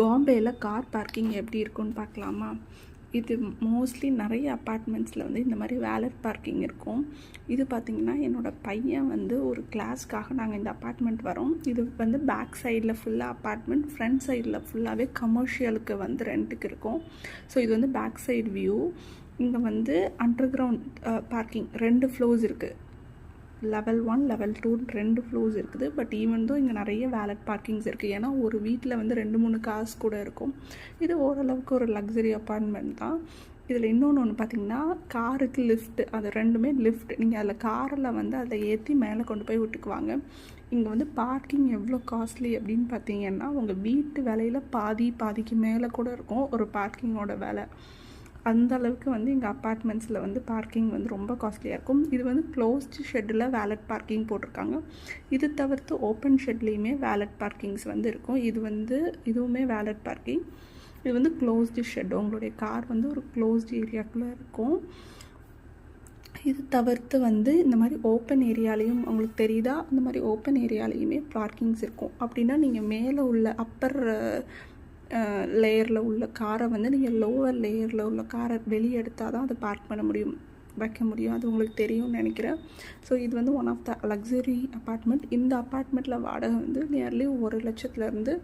பாம்பேயில் car parking எப்படி இருக்குன்னு பார்க்கலாமா? இது மோஸ்ட்லி நிறைய அப்பார்ட்மெண்ட்ஸில் வந்து இந்த மாதிரி வேலட் பார்க்கிங் இருக்கும். இது பார்த்திங்கன்னா என்னோடய பையன் வந்து ஒரு கிளாஸ்க்காக நாங்கள் இந்த அப்பார்ட்மெண்ட் வரோம். இது வந்து பேக் சைடில் ஃபுல்லாக அப்பார்ட்மெண்ட், ஃப்ரண்ட் சைடில் ஃபுல்லாகவே கமர்ஷியலுக்கு வந்து ரெண்ட்டுக்கு இருக்கும். ஸோ இது வந்து பேக் சைடு வியூ. இங்கே வந்து அண்டர் கிரவுண்ட் பார்க்கிங் 2 ஃப்ளோர்ஸ் இருக்குது. லெவல் 1 லெவல் 2 2 ஃப்ளோர்ஸ் இருக்குது. பட் ஈவன் தான் இங்கே நிறைய வேலட் பார்க்கிங்ஸ் இருக்குது. ஏன்னா ஒரு வீட்டில் வந்து 2-3 கார்ஸ் கூட இருக்கும். இது ஓரளவுக்கு ஒரு லக்ஸரி அப்பார்ட்மெண்ட் தான். இதில் இன்னொன்று பார்த்திங்கன்னா காருக்கு லிஃப்ட், அது 2மே லிஃப்ட். நீங்கள் அதில் காரில் வந்து அதை ஏற்றி மேலே கொண்டு போய் விட்டுக்குவாங்க. இங்கே வந்து பார்க்கிங் எவ்வளோ காஸ்ட்லி அப்படின்னு பார்த்தீங்கன்னா உங்கள் வீட்டு விலையில் பாதிக்கு மேலே கூட இருக்கும் ஒரு பார்க்கிங்கோட விலை. அந்த அளவுக்கு வந்து எங்கள் அப்பார்ட்மெண்ட்ஸில் வந்து பார்க்கிங் வந்து ரொம்ப காஸ்ட்லியாக இருக்கும். இது வந்து க்ளோஸ்டு ஷெட்டில் வேலட் பார்க்கிங் போட்டிருக்காங்க. இது தவிர்த்து ஓப்பன் ஷெட்லேயுமே வேலட் பார்க்கிங்ஸ் வந்து இருக்கும். இதுவுமே வேலட் பார்க்கிங். இது வந்து க்ளோஸ்டு ஷெட். உங்களுடைய கார் வந்து ஒரு க்ளோஸ்டு ஏரியாக்குள்ளே இருக்கும். இது தவிர்த்து வந்து இந்த மாதிரி ஓப்பன் ஏரியாலையும் உங்களுக்கு தெரியுதா, அந்த மாதிரி ஓப்பன் ஏரியாலையுமே பார்க்கிங்ஸ் இருக்கும். அப்படின்னா நீங்கள் மேலே உள்ள அப்பர் லேயரில் உள்ள காரை வந்து நீங்கள் லோவர் லேயரில் உள்ள காரை வெளியே எடுத்தால் தான் அதை பார்க் பண்ண முடியும், வைக்க முடியும். அது உங்களுக்கு தெரியும்னு நினைக்கிறேன். ஸோ இது வந்து one of the luxury apartment. இந்த அப்பார்ட்மெண்ட்டில் வாடகை வந்து நியர்லி 1 லட்சத்துலேருந்து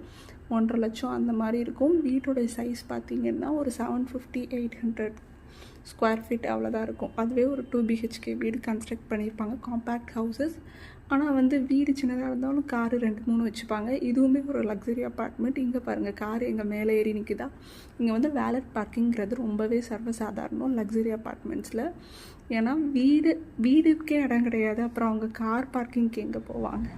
1.5 லட்சம் அந்த மாதிரி இருக்கும். வீட்டோடைய சைஸ் பார்த்திங்கன்னா ஒரு 750-800 ஸ்கொயர் ஃபீட் அவ்வளோதான் இருக்கும். அதுவே ஒரு 2 BHK வீடு கன்ஸ்ட்ரக்ட் பண்ணியிருப்பாங்க, காம்பேக்ட் ஹவுசஸ். ஆனால் வந்து வீடு சின்னதாக இருந்தாலும் காரு 2-3 வச்சுப்பாங்க. இதுவுமே ஒரு லக்ஸரி அப்பார்ட்மெண்ட். இங்கே பாருங்கள், காரு எங்கள் மேலே ஏறி நிற்குதா. இங்கே வந்து வேலட் பார்க்கிங்கிறது ரொம்பவே சர்வசாதாரணம் லக்ஸரி அப்பார்ட்மெண்ட்ஸில். ஏன்னா வீடுக்கே இடம் கிடையாது, அப்புறம் அவங்க கார் பார்க்கிங்க்கு எங்கே போவாங்க?